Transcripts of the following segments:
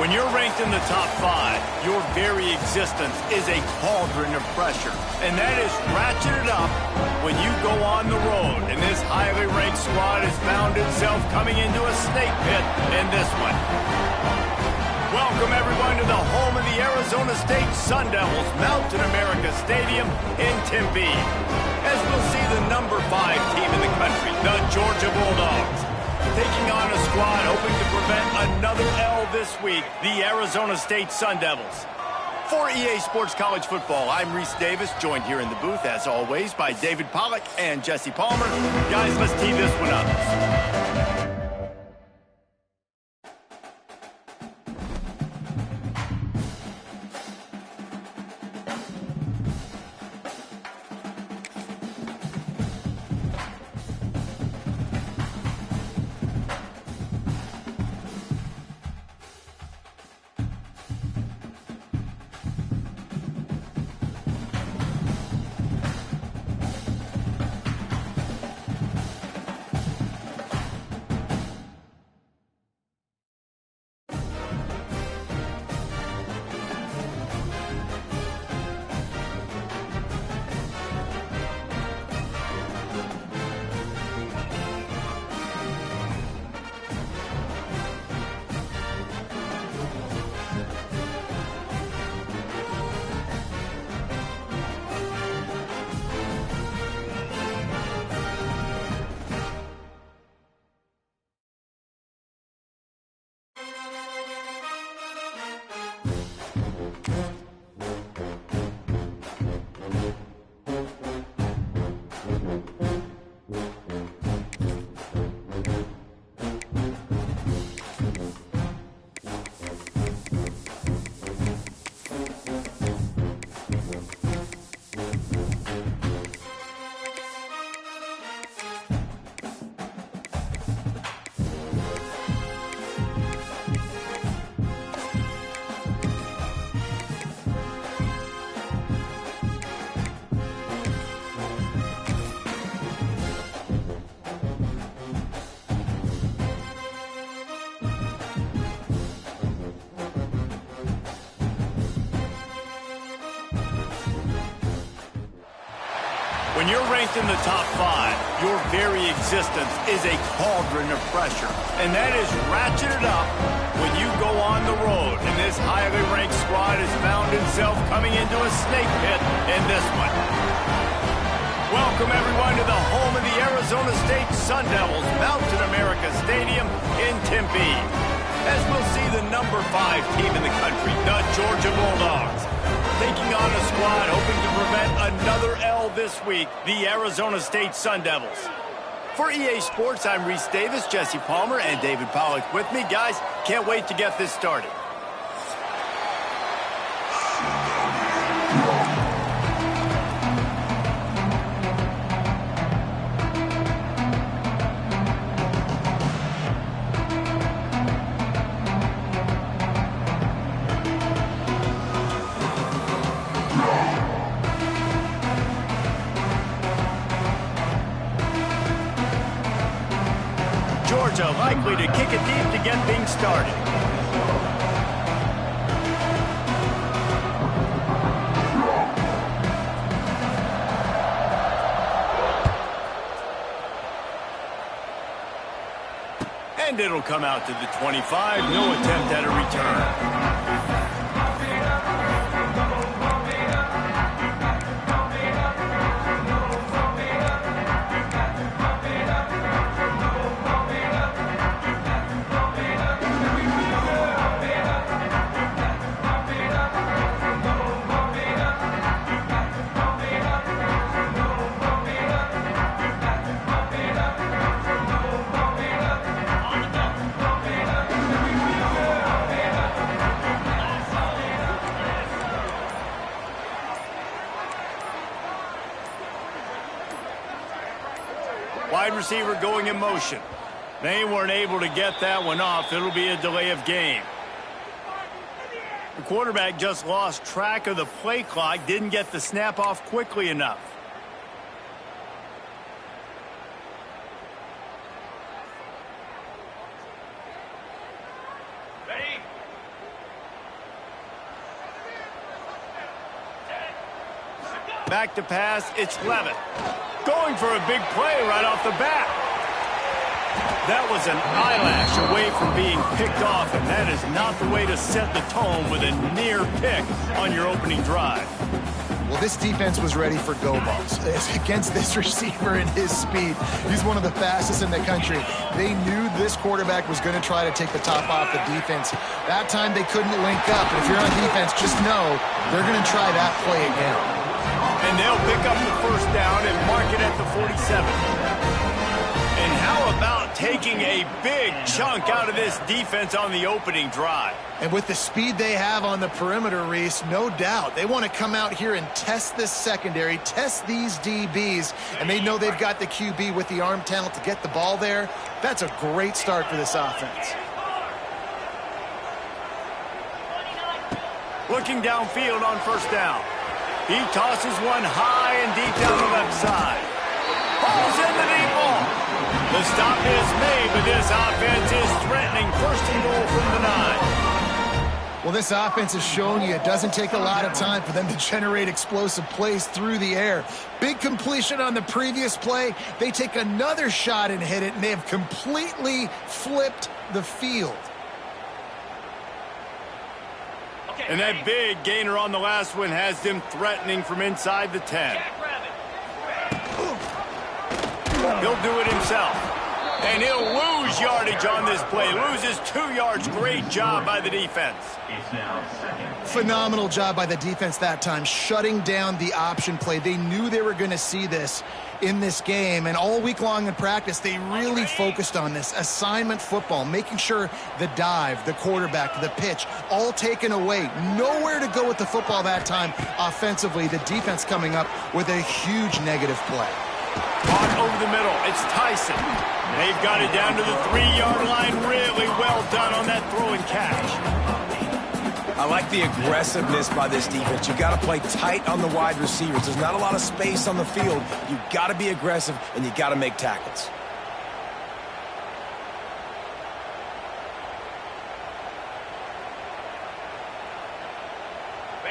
When you're ranked in the top 5, your very existence is a cauldron of pressure. And that is ratcheted up when you go on the road. And this highly ranked squad has found itself coming into a snake pit in this one. Welcome, everyone, to the home of the Arizona State Sun Devils, Mountain America Stadium in Tempe. As we'll see the number 5 team in the country, the Georgia Bulldogs, taking on a squad hoping to prevent another L this week, the Arizona State Sun Devils. For EA Sports College Football, I'm Reese Davis, joined here in the booth, as always, by David Pollack and Jesse Palmer. Guys, let's tee this one up. When you're ranked in the top 5, your very existence is a cauldron of pressure. And that is ratcheted up when you go on the road. And this highly ranked squad has found itself coming into a snake pit in this one. Welcome, everyone, to the home of the Arizona State Sun Devils, Mountain America Stadium in Tempe. As we'll see the number 5 team in the country, the Georgia Bulldogs, taking on a squad hoping to prevent another L this week, the Arizona State Sun Devils. For EA Sports, I'm Reese Davis, Jesse Palmer, and David Pollack with me. Guys, can't wait to get this started. Georgia likely to kick it deep to get things started. And it'll come out to the 25. No attempt at a return. Wide receiver going in motion. They weren't able to get that one off. It'll be a delay of game. The quarterback just lost track of the play clock, didn't get the snap off quickly enough. Back to pass, it's Levitt. Going for a big play right off the bat. That was an eyelash away from being picked off, and that is not the way to set the tone with a near pick on your opening drive. Well, this defense was ready for go balls against this receiver and his speed. He's one of the fastest in the country. They knew this quarterback was going to try to take the top off the defense. That time they couldn't link up. But if you're on defense, just know they're going to try that play again. And they'll pick up the first down and mark it at the 47. And how about taking a big chunk out of this defense on the opening drive? And with the speed they have on the perimeter, Reese, no doubt, they want to come out here and test this secondary, test these DBs, and they know they've got the QB with the arm talent to get the ball there. That's a great start for this offense. Looking downfield on first down. He tosses one high and deep down the left side. Ball's in the deep ball. The stop is made, but this offense is threatening first and goal from the 9. Well, this offense has shown you it doesn't take a lot of time for them to generate explosive plays through the air. Big completion on the previous play. They take another shot and hit it, and they have completely flipped the field. And that big gainer on the last one has them threatening from inside the 10. He'll do it himself. And he'll lose yardage on this play. Loses 2 yards. Great job by the defense. Phenomenal job by the defense that time, shutting down the option play. They knew they were going to see this in this game, and all week long in practice, they really focused on this assignment football, making sure the dive, the quarterback, the pitch, all taken away. Nowhere to go with the football that time offensively. The defense coming up with a huge negative play. Caught over the middle. It's Tyson. They've got it down to the 3-yard line. Really well done on that throw and catch. I like the aggressiveness by this defense. You got to play tight on the wide receivers. There's not a lot of space on the field. You got to be aggressive, and you got to make tackles.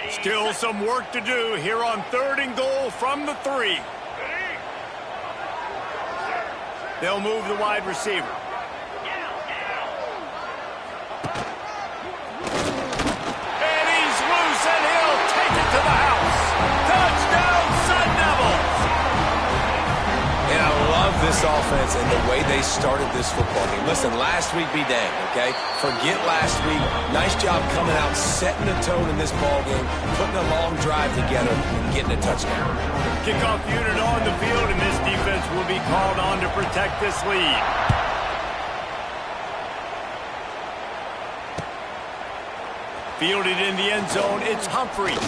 Still some work to do here on 3rd and goal from the 3. They'll move the wide receiver. And he's loose, and he'll take it to the house. Touchdown, Sun Devils! And I love this offense and the way they started this football game. Listen, last week be dang, okay? Forget last week. Nice job coming out, setting the tone in this ball game, putting a long drive together, and getting a touchdown. Kickoff unit on the field, and this defense will be called on to protect this lead. Fielded in the end zone, it's Humphries.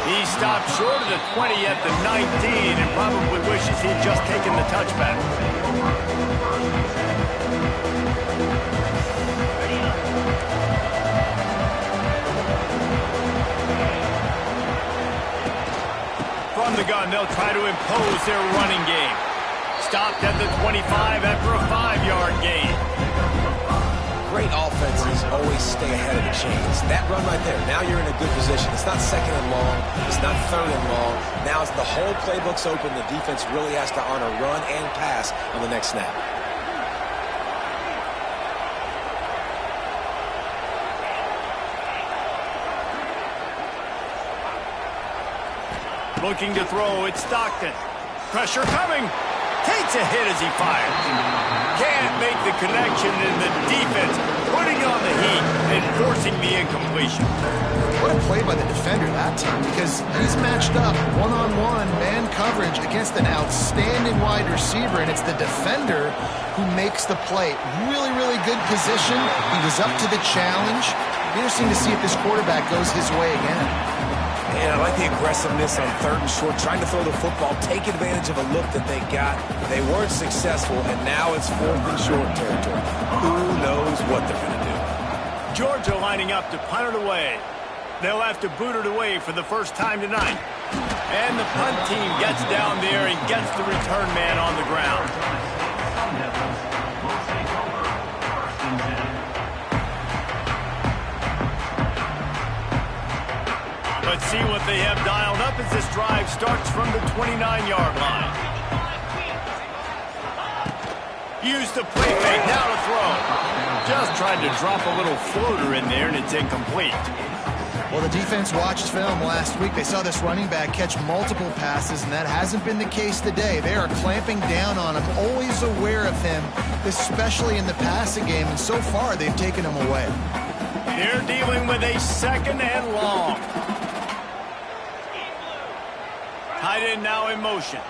He stopped short of the 20 at the 19 and probably wishes he'd just taken the touchback. From the gun, they'll try to impose their running game. Stopped at the 25 after a 5-yard gain. Great offenses always stay ahead of the chains. That run right there, now you're in a good position. It's not 2nd and long. It's not 3rd and long. Now it's the whole playbook's open. The defense really has to honor run and pass on the next snap. Looking to throw, it's Stockton. Pressure coming. Takes a hit as he fires. Can't make the connection, and the defense putting on the heat and forcing the incompletion. What a play by the defender that time, because he's matched up one-on-one man coverage against an outstanding wide receiver, and it's the defender who makes the play. Really, really good position. He was up to the challenge. Interesting to see if this quarterback goes his way again. And I like the aggressiveness on 3rd and short, trying to throw the football, take advantage of a look that they got. They weren't successful, and now it's 4th and short territory. Who knows what they're going to do? Georgia lining up to punt it away. They'll have to boot it away for the first time tonight. And the punt team gets down there and gets the return man on the ground. let's see what they have dialed up as this drive starts from the 29-yard line. Use the play fake, now to throw. Just tried to drop a little floater in there, and it's incomplete. Well, the defense watched film last week. They saw this running back catch multiple passes, and that hasn't been the case today. They are clamping down on him, always aware of him, especially in the passing game, and so far they've taken him away. They're dealing with a 2nd and long. Tight end now in motion.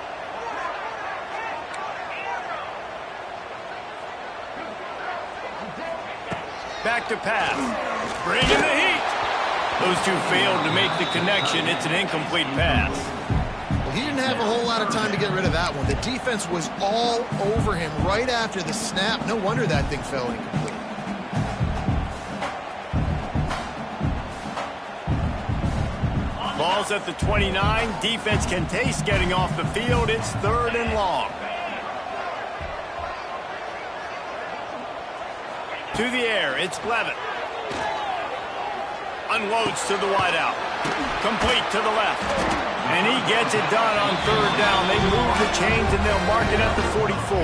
Back to pass. Bring in the heat. Those two failed to make the connection. It's an incomplete pass. Well, he didn't have a whole lot of time to get rid of that one. The defense was all over him right after the snap. No wonder that thing fell incomplete. Ball's at the 29. Defense can taste getting off the field. It's 3rd and long. To the air, it's Levitt. Unloads to the wideout. Complete to the left. And he gets it done on 3rd down. They move the chains and they'll mark it at the 44.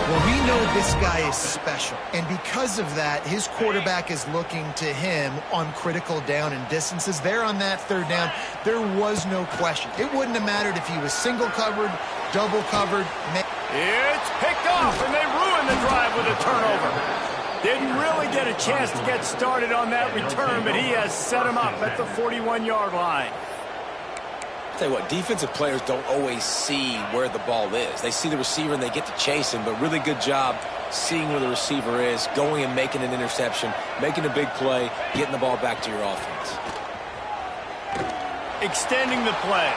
Well, we know this guy is special. And because of that, his quarterback is looking to him on critical down and distances. There on that 3rd down, there was no question. It wouldn't have mattered if he was single covered, double covered. It's picked off, and they ruin the drive with a turnover. Didn't really get a chance to get started on that return, but he has set him up at the 41-yard line. I'll tell you what, defensive players don't always see where the ball is. They see the receiver and they get to chase him, but really good job seeing where the receiver is, going and making an interception, making a big play, getting the ball back to your offense. Extending the play.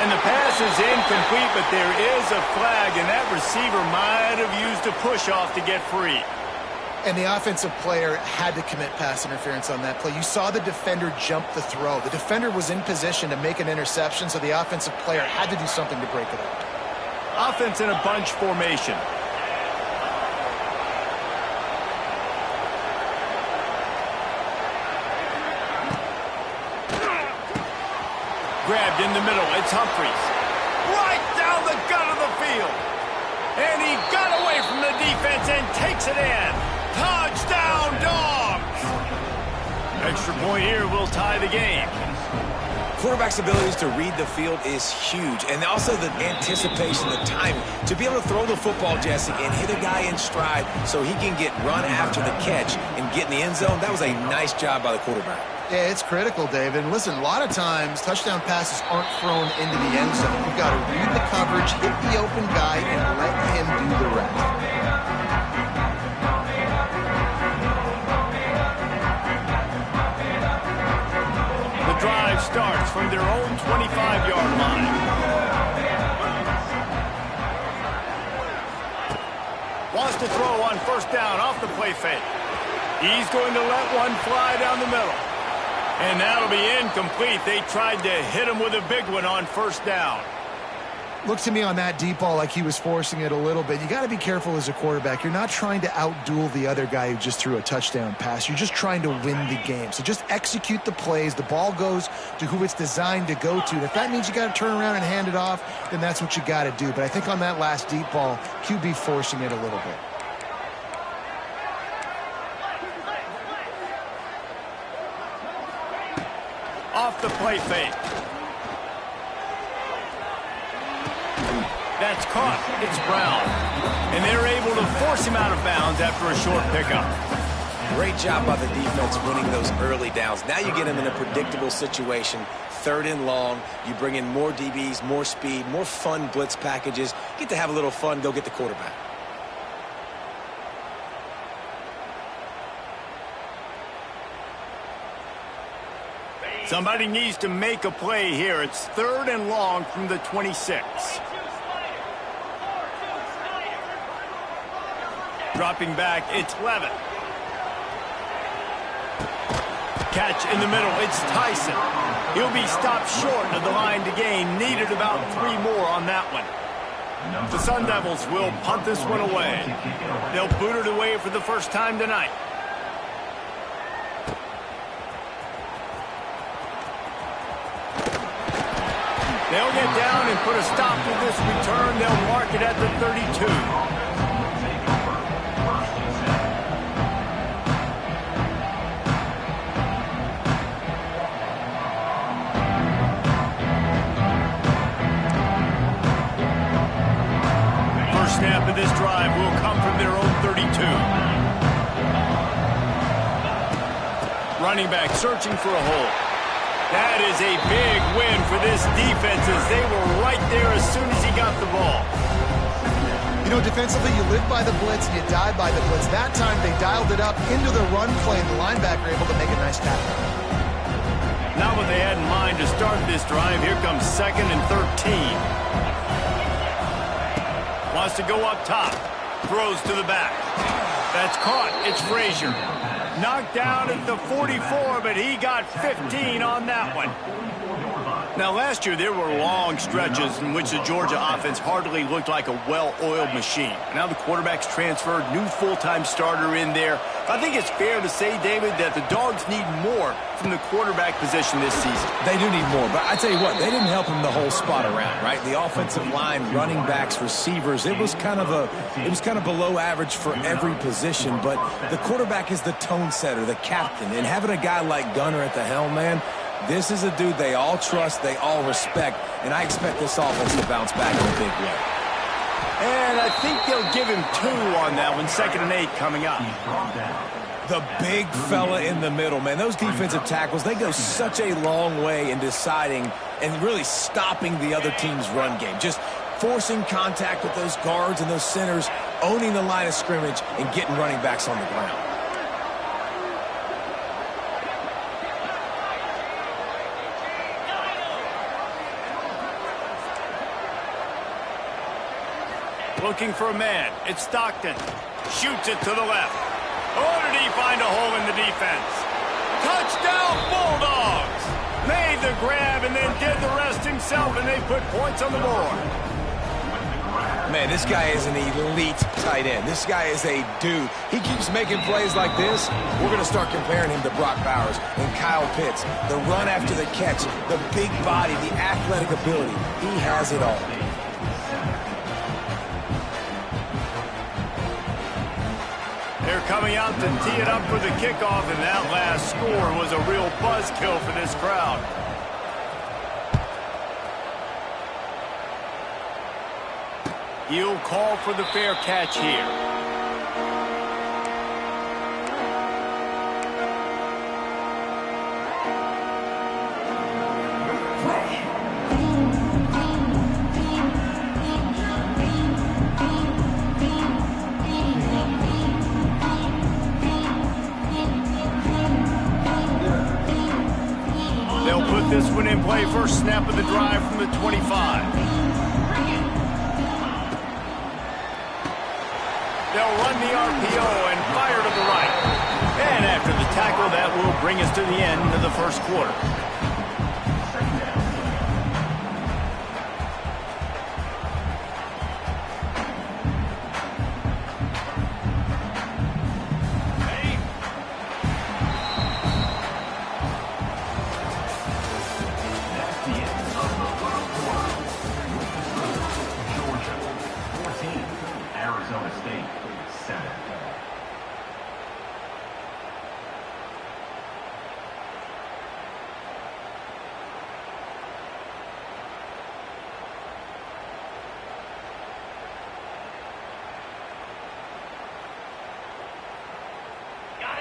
And the pass is incomplete, but there is a flag, and that receiver might have used a push-off to get free. And the offensive player had to commit pass interference on that play. You saw the defender jump the throw. The defender was in position to make an interception, so the offensive player had to do something to break it up. Offense in a bunch formation. Grabbed in the middle. It's Humphries. Right down the gut of the field. And he got away from the defense and takes it in. Touchdown, Dogs! Extra point here will tie the game. Quarterback's abilities to read the field is huge, and also the anticipation, the timing. To be able to throw the football, Jesse, and hit a guy in stride so he can get run after the catch and get in the end zone, that was a nice job by the quarterback. Yeah, it's critical, David. And listen, a lot of times touchdown passes aren't thrown into the end zone. You've got to read the coverage, hit the open guy, and let him do the rest. The drive starts from their own 25-yard line. Wants to throw on 1st down off the play fake. He's going to let one fly down the middle. And that'll be incomplete. They tried to hit him with a big one on 1st down. Looked to me on that deep ball like he was forcing it a little bit. You got to be careful as a quarterback. You're not trying to outduel the other guy who just threw a touchdown pass. You're just trying to win the game. So just execute the plays. The ball goes to who it's designed to go to. And if that means you got to turn around and hand it off, then that's what you got to do. But I think on that last deep ball, QB forcing it a little bit. Off the play fake. That's caught. It's Brown. And they're able to force him out of bounds after a short pickup. Great job by the defense winning those early downs. Now you get them in a predictable situation. 3rd and long. You bring in more DBs, more speed, more fun blitz packages. Get to have a little fun. Go get the quarterback. Somebody needs to make a play here. It's 3rd and long from the 26. Dropping back, it's Levitt. Catch in the middle, it's Tyson. He'll be stopped short of the line to gain. Needed about 3 more on that one. The Sun Devils will punt this one away. They'll boot it away for the first time tonight. They'll get down and put a stop to this return. They'll mark it at the 32. Snap of this drive will come from their own 32. Running back searching for a hole. That is a big win for this defense as they were right there as soon as he got the ball. You know, defensively, you live by the blitz and you die by the blitz. That time they dialed it up into the run play and the linebacker able to make a nice tackle. Not what they had in mind to start this drive. Here comes 2nd and 13. Wants to go up top. Throws to the back. That's caught. It's Frazier. Knocked down at the 44, but he got 15 on that one. Now, last year, there were long stretches in which the Georgia offense hardly looked like a well-oiled machine. Now the quarterback's transferred, new full-time starter in there. I think it's fair to say, David, that the Dogs need more from the quarterback position this season. They do need more, but I tell you what, they didn't help him the whole spot around, right? The offensive line, running backs, receivers, it was kind of below average for every position, but the quarterback is the tone setter, the captain, and having a guy like Gunner at the helm, man, this is a dude they all trust, they all respect, and I expect this offense to bounce back in a big way. And I think they'll give him 2 on that one. 2nd and 8 coming up. The big fella in the middle, man. Those defensive tackles, they go such a long way in deciding and really stopping the other team's run game. Just forcing contact with those guards and those centers, owning the line of scrimmage, and getting running backs on the ground. Looking for a man. It's Stockton. Shoots it to the left. Oh, did he find a hole in the defense? Touchdown, Bulldogs! Made the grab and then did the rest himself, and they put points on the board. Man, this guy is an elite tight end. This guy is a dude. He keeps making plays like this. We're going to start comparing him to Brock Bowers and Kyle Pitts. The run after the catch, the big body, the athletic ability. He has it all. They're coming out to tee it up for the kickoff, and that last score was a real buzzkill for this crowd. He'll call for the fair catch here. They'll put this one in play. First snap of the drive from the 25. They'll run the RPO and fire to the right. And after the tackle, that will bring us to the end of the first quarter.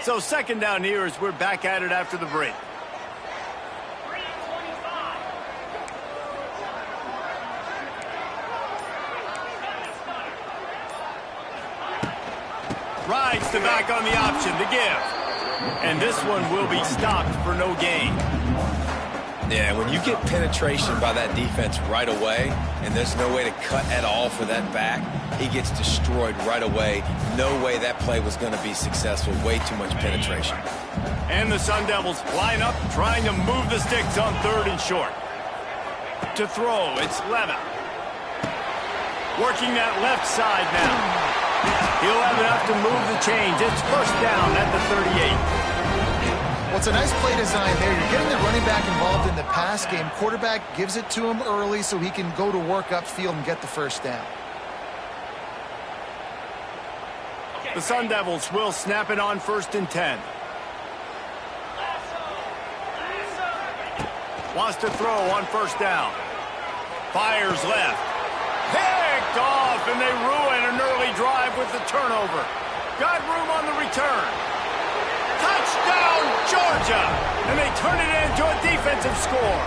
So second down here as we're back at it after the break. Rides the back on the option to give. And this one will be stopped for no gain. Yeah, when you get penetration by that defense right away, and there's no way to cut at all for that back, he gets destroyed right away. No way that play was going to be successful. Way too much penetration. And the Sun Devils line up, trying to move the sticks on 3rd and short. To throw, it's Levitt. Working that left side now. He'll have enough to move the chains. It's first down at the 38. Well, it's a nice play design there. You're getting the running back involved in the pass game. Quarterback gives it to him early so he can go to work upfield and get the first down. The Sun Devils will snap it on 1st and 10. Wants to throw on 1st down. Fires left. Picked off, and they ruin an early drive with the turnover. Got room on the return. Touchdown, Georgia! And they turn it into a defensive score.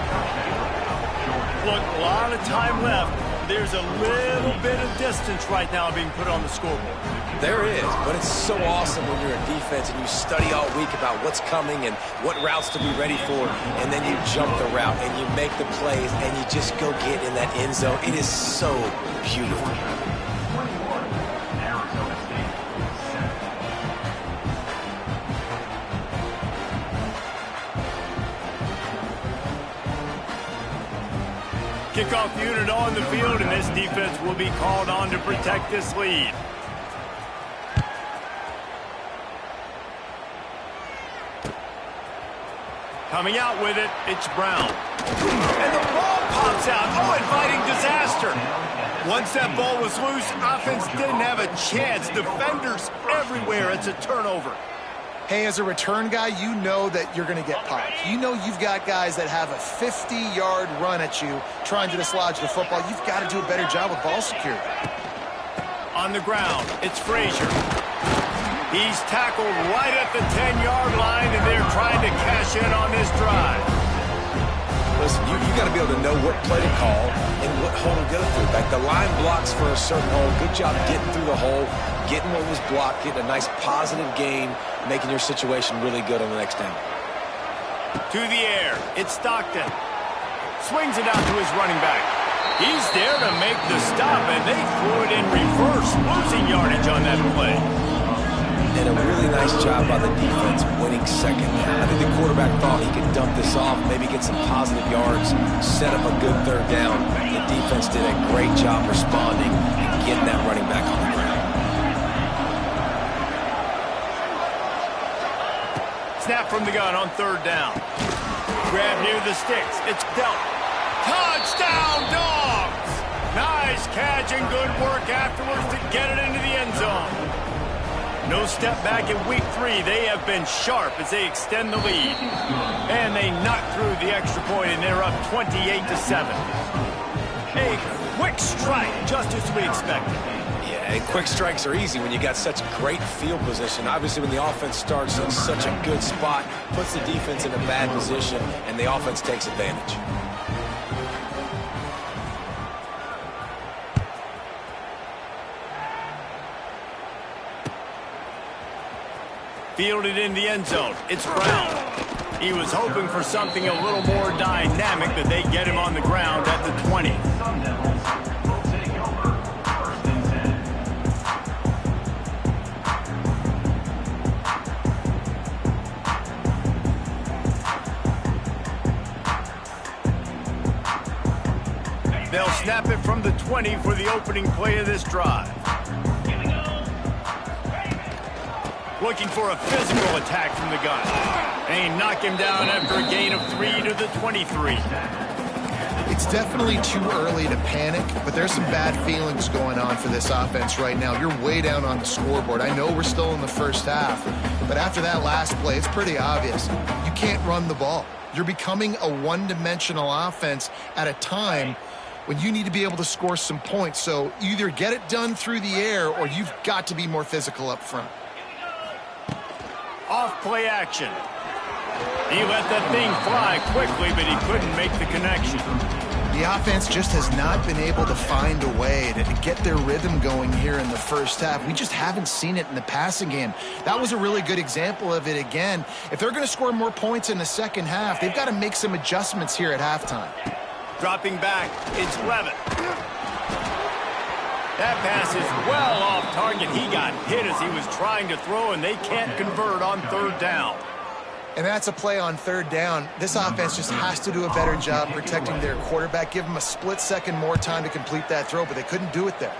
Look, a lot of time left. There's a little bit of distance right now being put on the scoreboard. There is, but it's so awesome when you're a defense and you study all week about what's coming and what routes to be ready for, and then you jump the route and you make the plays and you just go get in that end zone. It is so beautiful. Kickoff unit on the field, and this defense will be called on to protect this lead. Coming out with it, it's Brown. And the ball pops out. Oh, inviting disaster. Once that ball was loose, offense didn't have a chance. Defenders everywhere. It's a turnover. Hey, as a return guy, you know that you're going to get popped. You know you've got guys that have a 50-yard run at you trying to dislodge the football. You've got to do a better job with ball security. On the ground, it's Frazier. He's tackled right at the 10-yard line, and they're trying to cash in on this drive. Listen, you got to be able to know what play to call and what hole to go through. Like the line blocks for a certain hole. Good job getting through the hole, getting what was blocked, getting a nice positive gain, making your situation really good on the next down. To the air, it's Stockton. Swings it out to his running back. He's there to make the stop, and they threw it in reverse, losing yardage on that play. And a really nice job by the defense winning second down. I think the quarterback thought he could dump this off, maybe get some positive yards, set up a good 3rd down. The defense did a great job responding and getting that running back on the ground. Snap from the gun on 3rd down. Grab near the sticks. It's dealt. Touchdown, Dogs! Nice catch and good work afterwards to get it into the end zone. No step back in week 3. They have been sharp as they extend the lead. And they knock through the extra point, and they're up 28-7. A quick strike, just as we expected. Yeah, and quick strikes are easy when you got such great field position. Obviously, when the offense starts in such a good spot, puts the defense in a bad position, and the offense takes advantage. Fielded in the end zone. It's Brown. He was hoping for something a little more dynamic, but they get him on the ground at the 20. They'll snap it from the 20 for the opening play of this drive. Looking for a physical attack from the gun. They knock him down after a gain of 3 to the 23. It's definitely too early to panic, but there's some bad feelings going on for this offense right now. You're way down on the scoreboard. I know we're still in the first half, but after that last play, it's pretty obvious. You can't run the ball. You're becoming a one-dimensional offense at a time when you need to be able to score some points. So you either get it done through the air or you've got to be more physical up front. Off play action. He let that thing fly quickly, but he couldn't make the connection. The offense just has not been able to find a way to get their rhythm going here in the first half. We just haven't seen it in the passing game. That was a really good example of it again. If they're going to score more points in the second half, they've got to make some adjustments here at halftime. Dropping back, it's Levitt. That pass is well off target. He got hit as he was trying to throw, and they can't convert on 3rd down. And that's a play on 3rd down. This offense just has to do a better job protecting their quarterback. Give them a split second more time to complete that throw, but they couldn't do it there.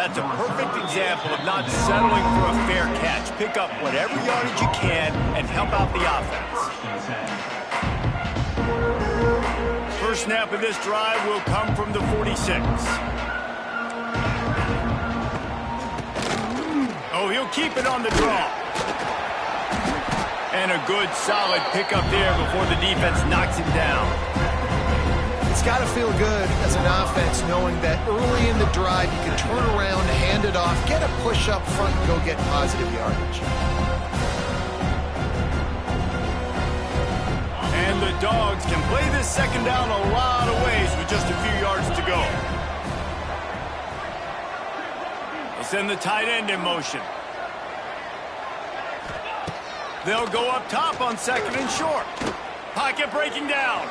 That's a perfect example of not settling for a fair catch. Pick up whatever yardage you can and help out the offense. First snap of this drive will come from the 46. Oh, he'll keep it on the draw. And a good, solid pickup there before the defense knocks him down. It's got to feel good as an offense knowing that early in the drive you can turn around, hand it off, get a push up front, and go get positive yardage. And the Dogs can play this second down a lot of ways with just a few yards to go. They send the tight end in motion. They'll go up top on second and short. Pocket breaking down.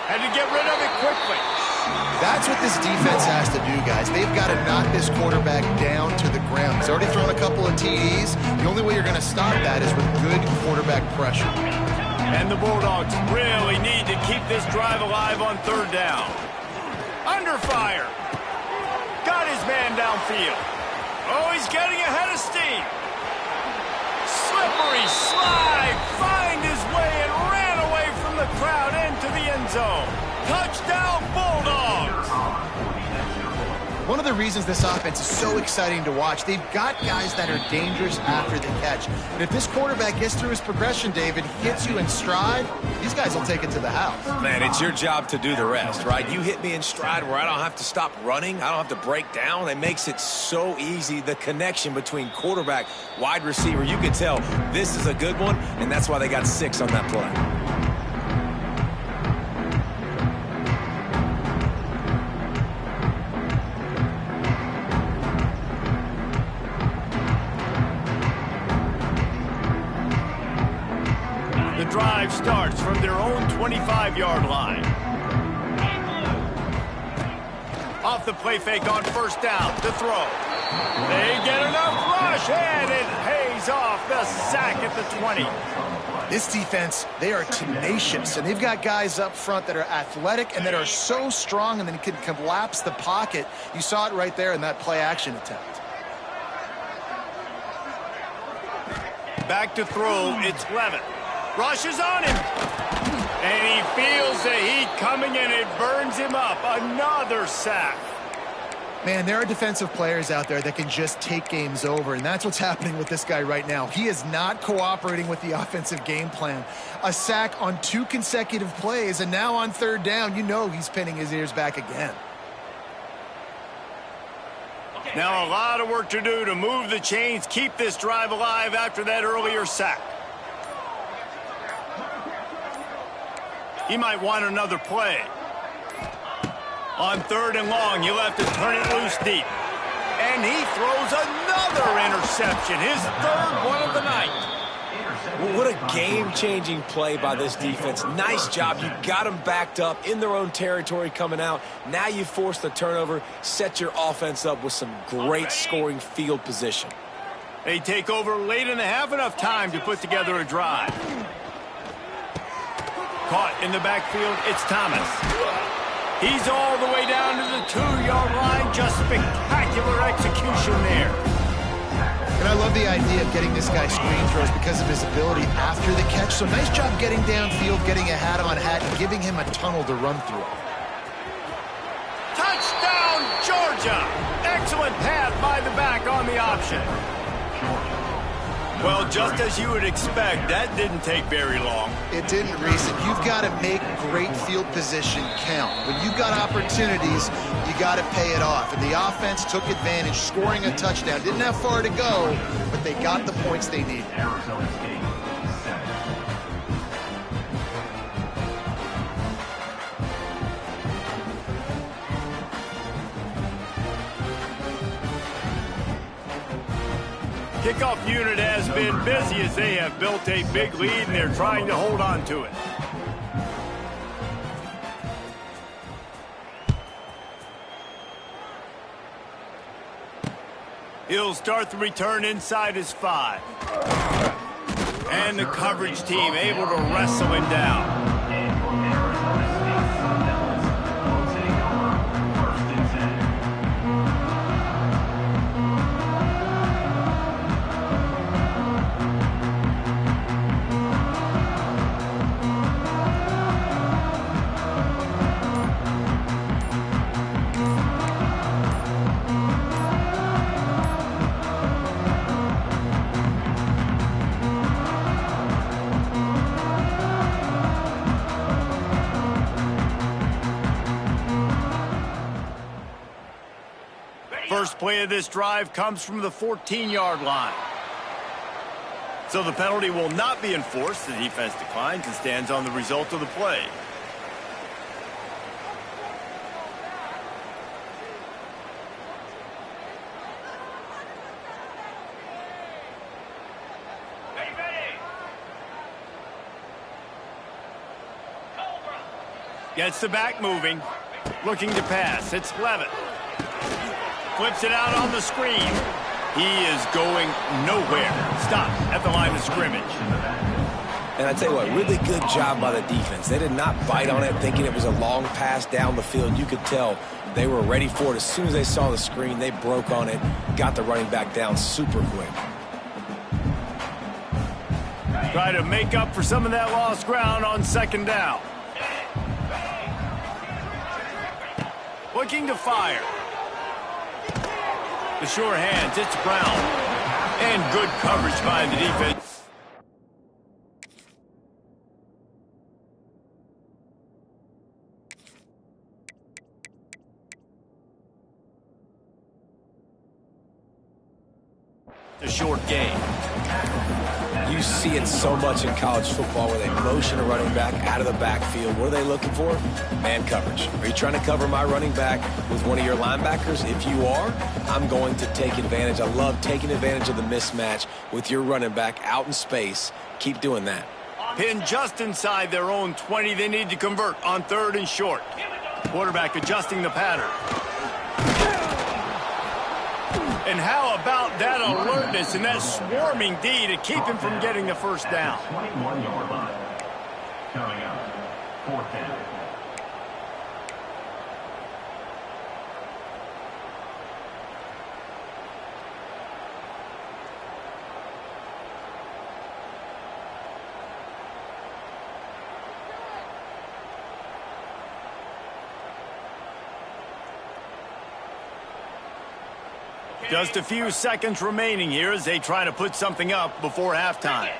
Had to get rid of it quickly. That's what this defense has to do, guys. They've got to knock this quarterback down to the ground. He's already thrown a couple of TDs. The only way you're going to stop that is with good quarterback pressure. And the Bulldogs really need to keep this drive alive on third down. Under fire. Got his man downfield. Oh, he's getting ahead of steam. Slippery slide. Find his way and ran away from the crowd into the end zone. Touchdown, Bulldogs. One of the reasons this offense is so exciting to watch, they've got guys that are dangerous after the catch. And if this quarterback gets through his progression, David, hits you in stride, these guys will take it to the house. Man, it's your job to do the rest, right? You hit me in stride where I don't have to stop running. I don't have to break down. It makes it so easy. The connection between quarterback, wide receiver, you can tell this is a good one, and that's why they got 6 on that play. The drive starts from their own 25-yard line. Off the play fake on first down to throw. They get enough rush, and it pays off the sack at the 20. This defense, they are tenacious, and they've got guys up front that are athletic and that are so strong and then can collapse the pocket. You saw it right there in that play-action attempt. Back to throw, it's Levin. Rushes on him. And he feels the heat coming and it burns him up. Another sack. Man, there are defensive players out there that can just take games over, and that's what's happening with this guy right now. He is not cooperating with the offensive game plan. A sack on 2 consecutive plays, and now on third down, you know he's pinning his ears back again. Now a lot of work to do to move the chains, keep this drive alive after that earlier sack. He might want another play. On third and long, he'll have to turn it loose deep. And he throws another interception, his third one of the night. Well, what a game-changing play by this defense. Nice job. You got them backed up in their own territory coming out. Now you force the turnover, set your offense up with some great scoring field position. They take over late in the half, enough time to put together a drive. Caught in the backfield, it's Thomas. He's all the way down to the 2-yard line. Just spectacular execution there. And I love the idea of getting this guy screen throws because of his ability after the catch. So nice job getting downfield, getting a hat-on-hat, and giving him a tunnel to run through. Touchdown, Georgia! Excellent pass by the back on the option. Well, just as you would expect, that didn't take very long. It didn't, Reese. You've got to make great field position count. When you've got opportunities, you got to pay it off. And the offense took advantage, scoring a touchdown. Didn't have far to go, but they got the points they needed. Kickoff unit has been busy as they have built a big lead and they're trying to hold on to it. He'll start the return inside his 5. And the coverage team able to wrestle him down. first play of this drive comes from the 14-yard line. So the penalty will not be enforced. The defense declines and stands on the result of the play. Gets the back moving. Looking to pass. It's Levitt. Flips it out on the screen. He is going nowhere. Stop at the line of scrimmage. And I tell you what, really good job by the defense. They did not bite on it thinking it was a long pass down the field. You could tell they were ready for it. As soon as they saw the screen, they broke on it, got the running back down super quick. Try to make up for some of that lost ground on second down. Looking to fire. The sure hands, it's Brown. And good coverage by the defense. A short game. You see it so much in college football where they motion a running back out of the backfield. What are they looking for? Man coverage. Are you trying to cover my running back with one of your linebackers? If you are, I'm going to take advantage. I love taking advantage of the mismatch with your running back out in space. Keep doing that. Pinned just inside their own 20. They need to convert on 3rd and short. Quarterback adjusting the pattern. And how about that alertness and that swarming D to keep him from getting the first down? 21-yard line. Coming up, 4th down. Just a few seconds remaining here as they try to put something up before halftime.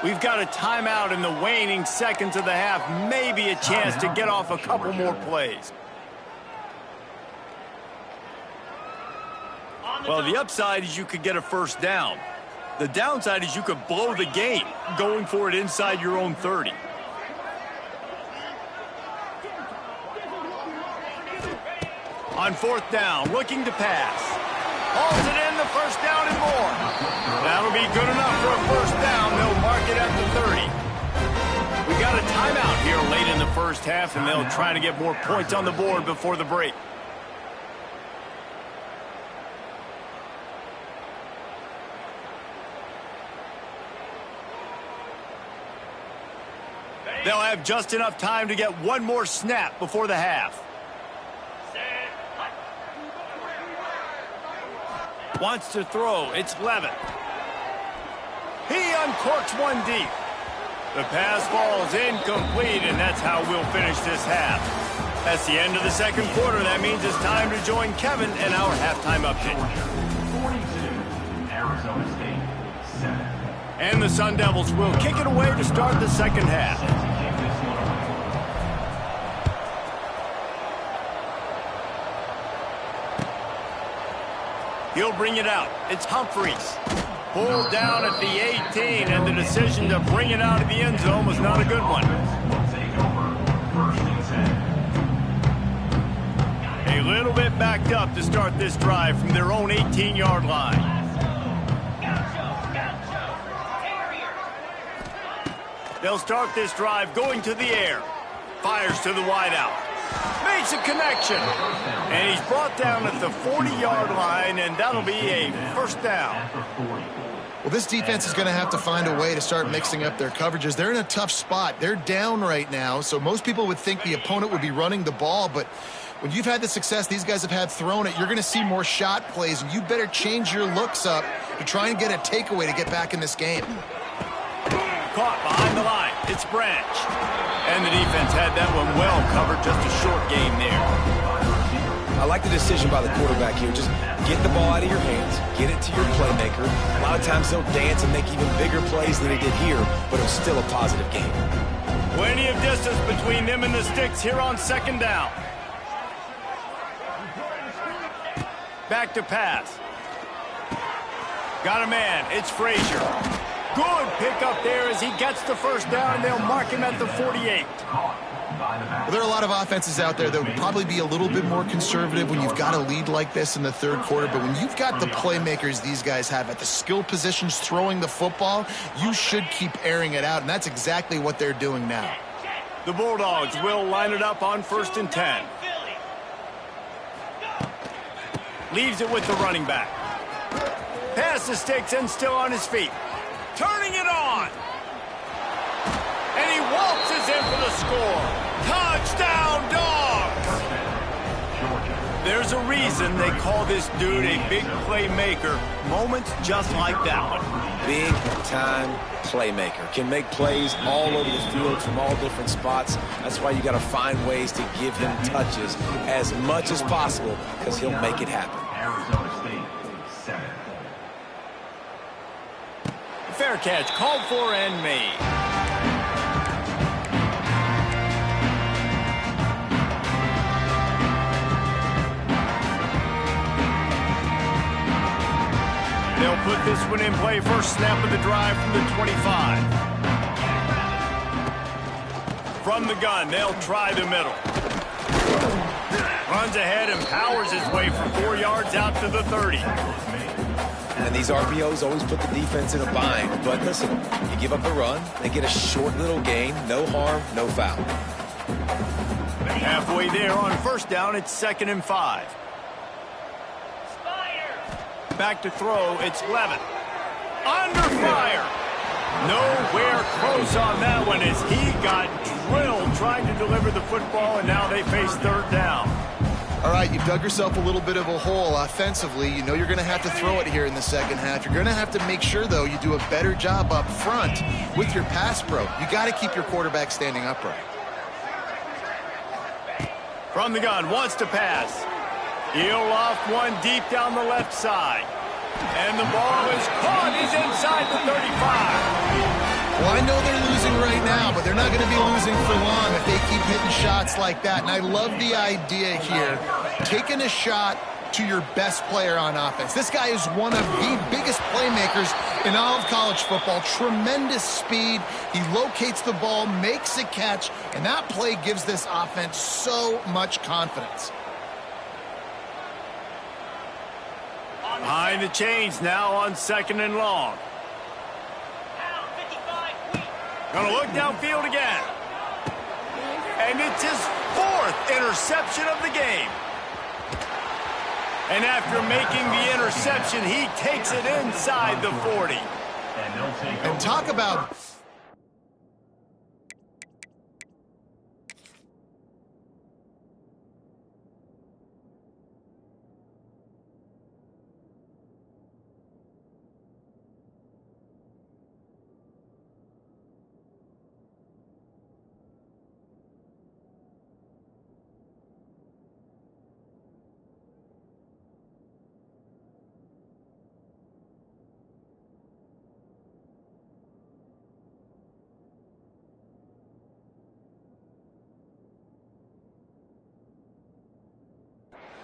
We've got a timeout in the waning seconds of the half. Maybe a chance to get off a couple more plays. Well, the upside is you could get a first down. The downside is you could blow the game going for it inside your own 30. On 4th down, looking to pass. Hauls it in, the first down and more. That'll be good enough for a first down. They'll mark it at the 30. We got a timeout here late in the first half, and they'll try to get more points on the board before the break. They'll have just enough time to get one more snap before the half. Wants to throw. It's Levitt. He uncorks one deep. The pass falls incomplete, and that's how we'll finish this half. That's the end of the second quarter. That means it's time to join Kevin in our halftime update. 42, Arizona State, 7. And the Sun Devils will kick it away to start the second half. He'll bring it out. It's Humphreys. Pulled down at the 18, and the decision to bring it out of the end zone was not a good one. A little bit backed up to start this drive from their own 18-yard line. They'll start this drive going to the air. Fires to the wideout. Makes a connection. And he's brought down at the 40-yard line, and that'll be a first down. Well, this defense is going to have to find a way to start mixing up their coverages. They're in a tough spot. They're down right now, so most people would think the opponent would be running the ball, but when you've had the success these guys have had throwing it, you're going to see more shot plays, and you better change your looks up to try and get a takeaway to get back in this game. Caught behind the line. It's Branch. And the defense had that one well covered. Just a short game there. I like the decision by the quarterback here. Just get the ball out of your hands, get it to your playmaker. A lot of times they'll dance and make even bigger plays than they did here, but it was still a positive game. Plenty of distance between them and the sticks here on second down. Back to pass. Got a man. It's Frazier. Good pickup there as he gets the first down, and they'll mark him at the 48. Well, there are a lot of offenses out there that would probably be a little bit more conservative when you've got a lead like this in the third quarter. But when you've got the playmakers these guys have at the skill positions throwing the football, you should keep airing it out, and that's exactly what they're doing now. The Bulldogs will line it up on 1st and 10. Leaves it with the running back. Pass the sticks and still on his feet. Turning it on. And he waltzes in for the score. Touchdown, Dogs! There's a reason they call this dude a big playmaker. Moments just like that one. Big-time playmaker. Can make plays all over the field from all different spots. That's why you got to find ways to give him touches as much as possible because he'll make it happen. Arizona State, 7. Fair catch, called for and made. They'll put this one in play. First snap of the drive from the 25. From the gun, they'll try the middle. Runs ahead and powers his way for 4 yards out to the 30. And these RPOs always put the defense in a bind. But listen, you give up a run, they get a short little gain, no harm, no foul. Halfway there on first down, it's 2nd and 5. Back to throw, it's Levin. Under fire. Nowhere close on that one as he got drilled trying to deliver the football, and now they face 3rd down. All right, you've dug yourself a little bit of a hole offensively. You know you're going to have to throw it here in the second half. You're going to have to make sure, though, you do a better job up front with your pass pro. You got to keep your quarterback standing upright. From the gun, wants to pass. He'll off one deep down the left side. And the ball is caught. He's inside the 35. Well, I know they're losing right now, but they're not going to be losing for long if they keep hitting shots like that. And I love the idea here, taking a shot to your best player on offense. This guy is one of the biggest playmakers in all of college football. Tremendous speed. He locates the ball, makes a catch, and that play gives this offense so much confidence. Behind the chains now on 2nd and long. Gonna look downfield again. And it's his 4th interception of the game. And after making the interception, he takes it inside the 40. And talk about...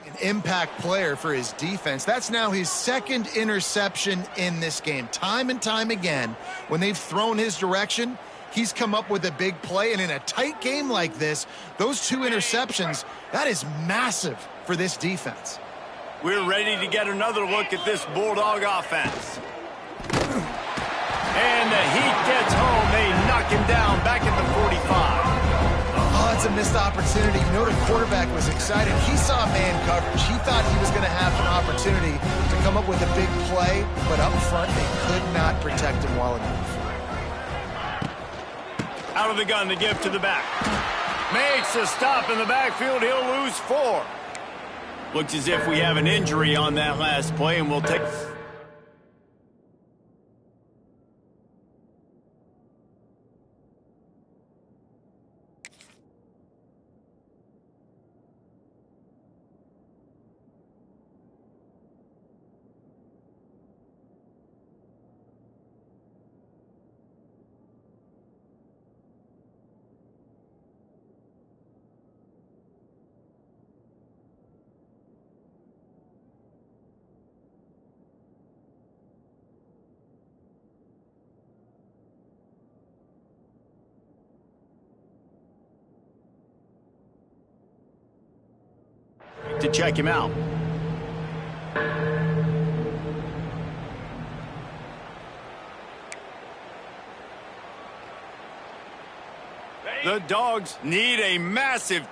an impact player for his defense. That's now his 2nd interception in this game. Time and time again, when they've thrown his direction, he's come up with a big play. And in a tight game like this, those 2 interceptions, that is massive for this defense. We're ready to get another look at this Bulldog offense. And the heat gets home. They knock him down back at the 45. Oh, it's a missed opportunity. You know the quarterback was excited. He saw man coverage. He thought he was going to have an opportunity to come up with a big play, but up front, they could not protect him well enough. Out of the gun to give to the back. Makes a stop in the backfield. He'll lose 4. Looks as if we have an injury on that last play, and we'll take... to check him out. The Dogs need a massive